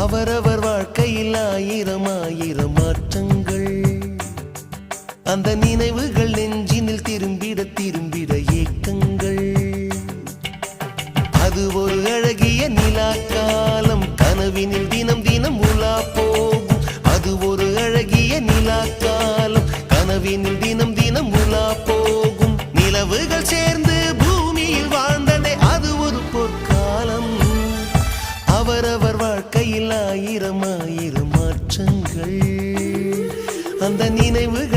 அவரவர் வாழ்க்கையில் ஆயிரம் ஆயிரம் மாற்றங்கள். அந்த நினைவுகள் நெஞ்சினில் திரும்பிட திரும்பிட ஏக்கங்கள். அது ஒரு அழகிய நிலாக்காலம், கனவினில் தினம் தினம் உலா போகும். அது ஒரு அழகிய நிலாக்காலம், கனவினில் தினம் தினம் உலா போகும். நிலவுகள் சேர்ந்து பூமியில் வாழ்ந்ததே அது ஒரு பொற்காலம். அவரவர் வாழ்க்கையில் ஆயிரம் ஆயிரம் மாற்றங்கள். அந்த நினைவுகள்